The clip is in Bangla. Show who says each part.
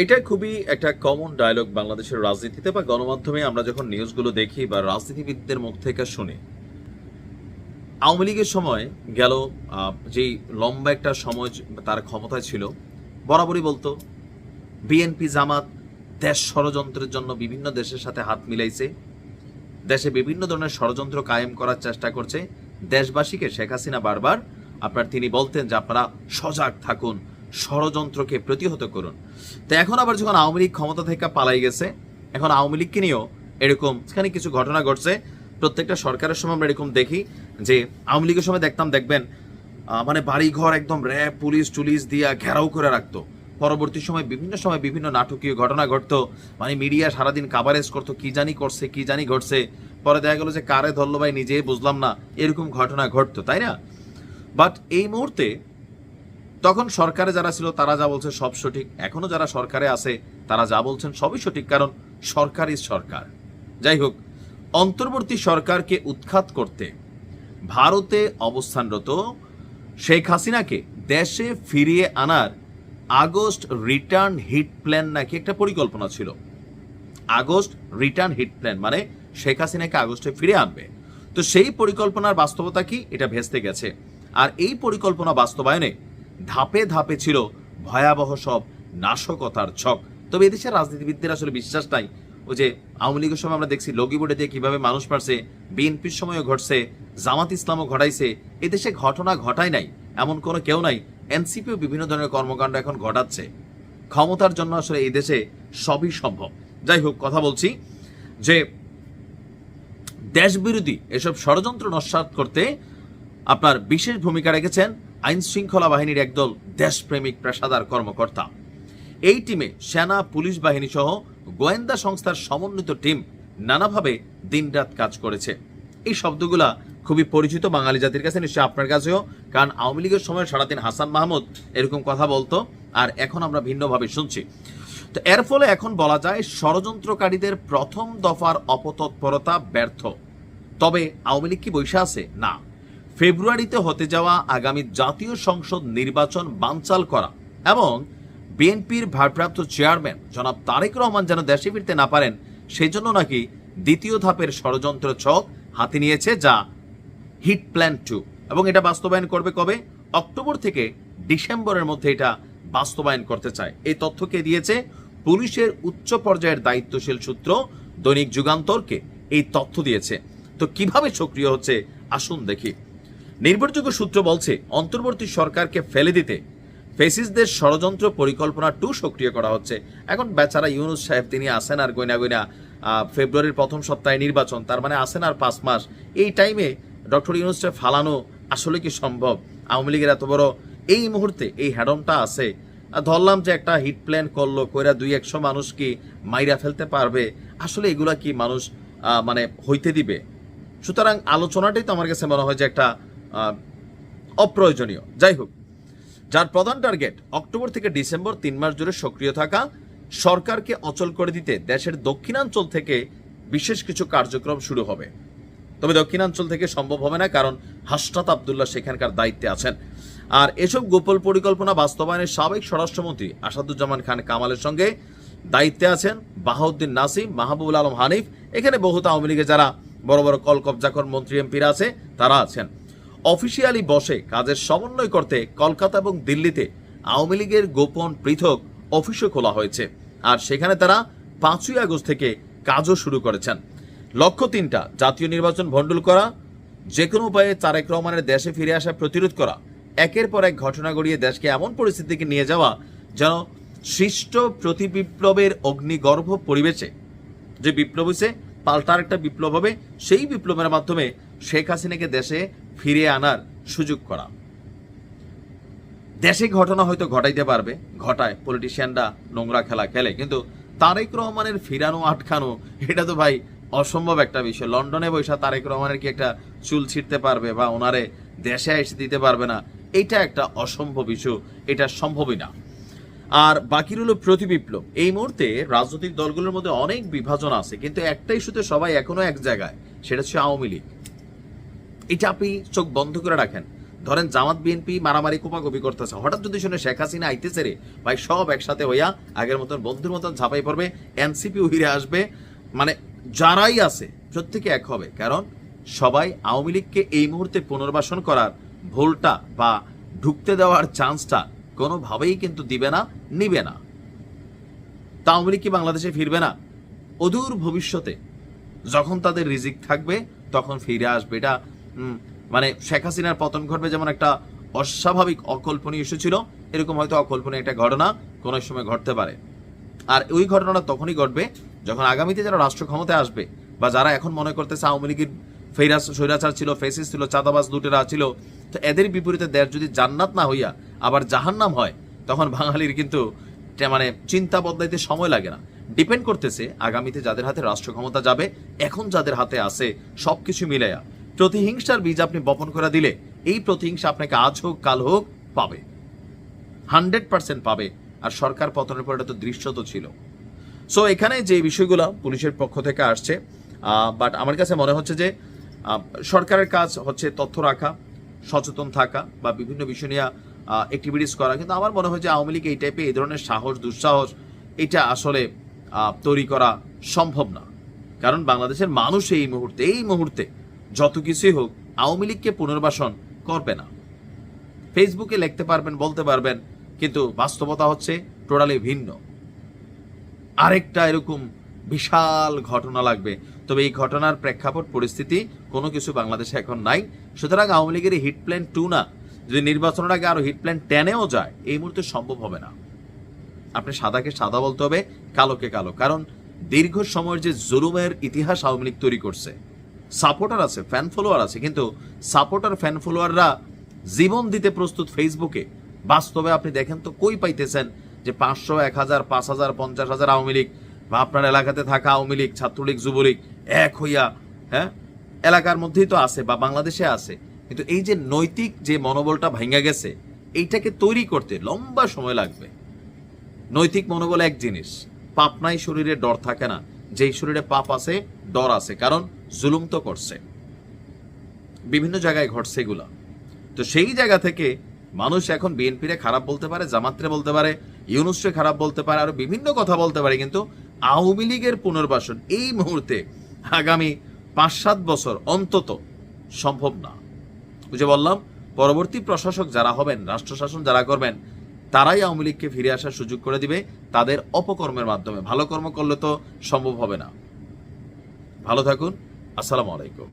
Speaker 1: এটা খুবই একটা কমন ডায়লগ বাংলাদেশের রাজনীতিতে বা গণমাধ্যমে আমরা যখন নিউজগুলো দেখি বা রাজনীতিবিদদের মুখ থেকে শুনি। আওয়ামী লীগের সময় গেল যেই লম্বা একটা সময় তার ক্ষমতায় ছিল, বরাবরই বলতো বিএনপি জামাত দেশ ষড়যন্ত্রের জন্য বিভিন্ন দেশের সাথে হাত মিলাইছে, দেশে বিভিন্ন ধরনের ষড়যন্ত্র কায়েম করার চেষ্টা করছে। দেশবাসীকে শেখ হাসিনা বারবার তিনি বলতেন যে আপনারা সজাগ থাকুন, ষড়যন্ত্রকে প্রতিহত করুন। তো এখন আবার যখন আওয়ামী লীগ ক্ষমতা থেকে পালাই গেছে, এখন আওয়ামী লীগকে নিয়েও এরকম সেখানে কিছু ঘটনা ঘটছে। প্রত্যেকটা সরকারের সময় আমরা এরকম দেখি যে আওয়ামী লীগের সময় দেখবেন মানে বাড়িঘর একদম র্যাব পুলিশ টুলিশ দিয়া ঘেরাও করে রাখতো। পরবর্তী সময় বিভিন্ন নাটকীয় ঘটনা ঘটতো, মানে মিডিয়া সারাদিন কাভারেজ করতো, কি জানি ঘটছে। পরে দেখা গেল যে কারে ধরলো ভাই নিজেই বুঝলাম না, এরকম ঘটনা ঘটতো, তাই না? বাট এই মুহূর্তে তখন সরকারে যারা ছিল তারা যা বলছে সব সঠিক, এখনো যারা সরকারে আছে তারা যা বলছেন সবই সঠিক, কারণ সরকারই সরকার। যাই হোক, অন্তর্বর্তী সরকারকে উৎখাত করতে ভারতে অবস্থানরত শেখ হাসিনাকে দেশে ফিরিয়ে আনার আগস্ট রিটার্ন হিট প্ল্যান নাকি একটা পরিকল্পনা ছিল। আগস্ট রিটার্ন হিট প্ল্যান মানে শেখ হাসিনাকে আগস্টে ফিরে আনবে। তো সেই পরিকল্পনার বাস্তবতা কি, এটা ভেস্তে গেছে। আর এই পরিকল্পনা বাস্তবায়নে ধাপে ধাপে ছিল ভয়াবহ সব নাশকতার ছক। তবে এদেশের রাজনীতিবিদদের আসলে বিশ্বাস নাই। ওই যে আওয়ামী লীগের সময় আমরা দেখছি লগি বোর্ডে দিয়ে কিভাবে মানুষ মারছে, বিএনপির সময়ও ঘটছে, জামাত ইসলামও ঘটাইছে। এদেশে ঘটনা ঘটায় নাই এমন কোনো কেউ নাই। এনসিপিও বিভিন্ন ধরনের কর্মকাণ্ড এখন ঘটাচ্ছে। ক্ষমতার জন্য আসলে এই দেশে সবই সম্ভব। যাই হোক, কথা বলছি যে দেশবিরোধী এসব ষড়যন্ত্র নস্যাৎ করতে আপনার বিশেষ ভূমিকা রেখেছেন আইন শৃঙ্খলা বাহিনীর একদল দেশপ্রেমিক পেশাদার কর্মকর্তা। এই টিমে সেনা, পুলিশ বাহিনী সহ গোয়েন্দা সংস্থার সমন্বিত টিম নানাভাবে দিনরাত কাজ করেছে। এই শব্দগুলা খুবই পরিচিত বাঙালি জাতির কাছে, নিশ্চয়ই আপনার কাছেও, কারণ আওয়ামী লীগের সময় সারাদিন হাসান মাহমুদ এরকম কথা বলতো, আর এখন আমরা ভিন্নভাবে শুনছি। তো এর ফলে এখন বলা যায় ষড়যন্ত্রকারীদের প্রথম দফার অপতৎপরতা ব্যর্থ। তবে আওয়ামী লীগ কি বৈশা আছে? না। ফেব্রুয়ারিতে হতে যাওয়া আগামী জাতীয় সংসদ নির্বাচন বানচাল করা এবং বিএনপির ভারপ্রাপ্ত চেয়ারম্যান জনাব তারেক রহমান যেন দেশে ফিরতে না পারেন, সেজন্য নাকি দ্বিতীয় ধাপের ষড়যন্ত্র ছক হাতে নিয়েছে, যা হিট প্ল্যান 2। এবং এটা বাস্তবায়ন করবে কবে? অক্টোবর থেকে ডিসেম্বরের মধ্যে এটা বাস্তবায়ন করতে চায়। এই তথ্যকে দিয়েছে পুলিশের উচ্চ পর্যায়ের দায়িত্বশীল সূত্র দৈনিক যুগান্তরকে এই তথ্য দিয়েছে। তো কিভাবে সক্রিয় হচ্ছে আসুন দেখি। নির্ভরযোগ্য সূত্র বলছে অন্তর্বর্তী সরকারকে ফেলে দিতে ফেসিসদের ষড়যন্ত্র পরিকল্পনা 2 সক্রিয় করা হচ্ছে। এখন বেচারা ইউনূস সাহেব তিনি আসেন আর গয়না ফেব্রুয়ারির প্রথম সপ্তাহে নির্বাচন, তার মানে আসেন আর 5 মাস। এই টাইমে ডক্টর ইউনূসকে ফালানো আসলে কি সম্ভব? আওয়ামী লীগের এত বড় এই মুহূর্তে এই হ্যাডমটা আছে, ধরলাম যে একটা হিট প্ল্যান করলো, কইরা 200-100 মানুষ কি মাইরা ফেলতে পারবে? আসলে এগুলা কি মানুষ মানে হইতে দিবে? সুতরাং আলোচনাটাই তো আমার কাছে মনে হয় যে একটা অপ্রয়োজনীয়। যাই হোক, যার প্রধান টার্গেট অক্টোবর থেকে ডিসেম্বর 3 মাস জুড়ে সক্রিয় থাকা, সরকারকে অচল করে দিতে দেশের দক্ষিণাঞ্চল থেকে বিশেষ কিছু কার্যক্রম শুরু হবে। তবে দক্ষিণাঞ্চল থেকে সম্ভব হবে না, কারণ হাসনাত আবদুল্লাহ সেখানকার দায়িত্বে আছেন। আর এসব গোপন পরিকল্পনা বাস্তবায়নের সাবেক স্বরাষ্ট্রমন্ত্রী আসাদুজ্জামান খান কামালের সঙ্গে দায়িত্বে আছেন বাহাউদ্দিন নাসিম, মাহবুবুল আলম হানিফ। এখানে বহুত আওয়ামী লীগের যারা বড় বড় কল কবজাকর মন্ত্রী এমপিরা আছে তারা আছেন। অফিসিয়ালি বসে কাজের সমন্বয় করতে কলকাতা এবং দিল্লিতে আওয়ামী লীগের গোপন পৃথক অফিসও খোলা হয়েছে, আর সেখানে তারা 5ই আগস্ট থেকে কাজও শুরু করেছেন। লক্ষ্য 3টা: জাতীয় নির্বাচন ভণ্ডুল করা, যে কোনো উপায়ে তারেক রহমানের দেশে ফিরে আসা প্রতিরোধ করা, একের পর এক ঘটনা গড়িয়ে দেশকে এমন পরিস্থিতিকে নিয়ে যাওয়া যেন সৃষ্ট প্রতি বিপ্লবের অগ্নিগর্ভ পরিবেশে যে বিপ্লব হয়েছে পাল্টার একটা বিপ্লব হবে, সেই বিপ্লবের মাধ্যমে শেখ হাসিনাকে দেশে ফিরিয়ে আনার সুযোগ করা। দেশে ঘটনা হয়তো ঘটাইতে পারবে, ঘটায়, পলিটিশিয়ানরা নোংরা খেলা খেলে, কিন্তু তারেক রহমানের ফিরানো আটকানো এটা তো ভাই অসম্ভব একটা বিষয়। লন্ডনে বৈশা তারেক রহমানের কি একটা চুল ছিঁড়তে পারবে বা ওনারে দেশে এসে দিতে পারবে না? এটা একটা অসম্ভব ইস্যু, এটা সম্ভবই না। আর বাকি রইল প্রতি বিপ্লব। এই মুহূর্তে রাজনৈতিক দলগুলোর মধ্যে অনেক বিভাজন আছে, কিন্তু একটা ইস্যুতে সবাই এখনো এক জায়গায়, সেটা হচ্ছে আওয়ামী লীগ। এটা আপনি চোখ বন্ধ করে রাখেন, ধরেন জামাত বিএনপি মারামারি কোপাকুপি করতেছে, হঠাৎ যদি শুনে শেখ হাসিনা আইতেছে রে ভাই, সব একসাথে হইয়া আগের মতন বন্ধুর মতন ঝাঁপাই পড়বে, এনসিপি উহিরে আসবে, মানে যারাই আছে প্রত্যেকে এক হবে। কারণ সবাই আওয়ামী লীগকে এই মুহূর্তে পুনর্বাসন করার ভুলটা বা ঢুকতে দেওয়ার চান্সটা কোনোভাবেই কিন্তু দিবে না, নিবে না। তা আওয়ামী লীগ কি বাংলাদেশে ফিরবে না? অদূর ভবিষ্যতে যখন তাদের রিজিক থাকবে তখন ফিরে আসবে। এটা মানে শেখ হাসিনার পতন ঘটবে যেমন একটা অস্বাভাবিক অকল্পনীয় ইস্যু ছিল, এরকম হয়তো অকল্পনীয় একটা ঘটনা কোনো সময় ঘটতে পারে। আর ওই ঘটনাটা তখনই ঘটবে যখন আগামীতে যারা রাষ্ট্র ক্ষমতায় আসবে বা যারা এখন মনে করতেছে আওয়ামী লীগের স্বৈরাচার ছিল, ফেসিস ছিল, চাঁদাবাজ লুটেরা ছিল, তো এদের বিপরীতে দেশ যদি জান্নাত না হইয়া আবার জাহান্নাম হয়, তখন বাঙালির কিন্তু মানে চিন্তা বদলাইতে সময় লাগে না। ডিপেন্ড করতেছে আগামীতে যাদের হাতে রাষ্ট্র ক্ষমতা যাবে, এখন যাদের হাতে আছে সবকিছু মিলাইয়া প্রতিহিংসার বীজ আপনি বপন করে দিলে এই প্রতিহিংসা আপনাকে আজ হোক কাল হোক পাবে, 100% পাবে। আর সরকার পতনের পর এটা তো দৃশ্য তো ছিল। সো এখানে যে বিষয়গুলো পুলিশের পক্ষ থেকে আসছে, বাট আমার কাছে মনে হচ্ছে যে সরকারের কাজ হচ্ছে তথ্য রাখা, সচেতন থাকা বা বিভিন্ন বিষয় নিয়ে অ্যাক্টিভিটিস করা, কিন্তু আমার মনে হয় যে আওয়ামী লীগ এই টাইপে এই ধরনের সাহস দুঃসাহস এটা আসলে তৈরি করা সম্ভব না। কারণ বাংলাদেশের মানুষ এই মুহূর্তে যত কিছুই হোক আওয়ামী লীগকে পুনর্বাসন করবে না। ফেসবুকে লিখতে পারবেন, বলতে পারবেন, কিন্তু বাস্তবতা হচ্ছে টোটালি ভিন্ন। আরেকটা এরকম বিশাল ঘটনা লাগবে, তবে এই ঘটনার প্রেক্ষাপট পরিস্থিতি কোনো কিছু বাংলাদেশে এখন নাই। সুতরাং আওয়ামী লীগের হিট প্ল্যান 2 না, যদি নির্বাচনের আগে আরো হিট প্ল্যান 10-এও যায় এই মুহূর্তে সম্ভব হবে না। আপনি সাদাকে সাদা বলতে হবে, কালোকে কালো। কারণ দীর্ঘ সময়ের যে জুলুমের ইতিহাস আওয়ামী লীগ তৈরি করছে, সাপোর্টার আছে, ফ্যান ফলোয়ার আছে, কিন্তু সাপোর্টার ফ্যান ফলোয়াররা জীবন দিতে প্রস্তুত ফেসবুকে। বাস্তবে আপনি দেখেন তো কই পাইতেছেন যে 500, 1000, 5000, 50,000 আওয়ামী লীগ বা আপনার এলাকাতে থাকা আওয়ামী লীগ, ছাত্রলীগ, যুবলীগ এক হইয়া এলাকার মধ্যেই তো আছে বা বাংলাদেশে আছে। কিন্তু এই যে নৈতিক যে মনোবলটা ভাঙা গেছে, এইটাকে তৈরি করতে লম্বা সময় লাগবে। নৈতিক মনোবল এক জিনিস, পাপ নাই শরীরে ডর থাকে না, যেই শরীরে পাপ আছে ডর আছে, কারণ জুলুম তো করছে, বিভিন্ন জায়গায় ঘটছে এগুলা। তো সেই জায়গা থেকে মানুষ এখন বিএনপিরে খারাপ বলতে পারে, জামাতরে বলতে পারে, ইউনূসরে খারাপ বলতে পারে, আরো বিভিন্ন কথা বলতে পারে, কিন্তু আওয়ামী লীগের পুনর্বাসন এই মুহূর্তে আগামী 5-7 বছর অন্তত সম্ভব না। বুঝে বললাম, পরবর্তী প্রশাসক যারা হবেন, রাষ্ট্রশাসন যারা করবেন, তারাই আওয়ামী লীগকে ফিরে আসার সুযোগ করে দিবে তাদের অপকর্মের মাধ্যমে। ভালো কর্ম করলে তো সম্ভব হবে না। ভালো থাকুন, আসসালামু আলাইকুম।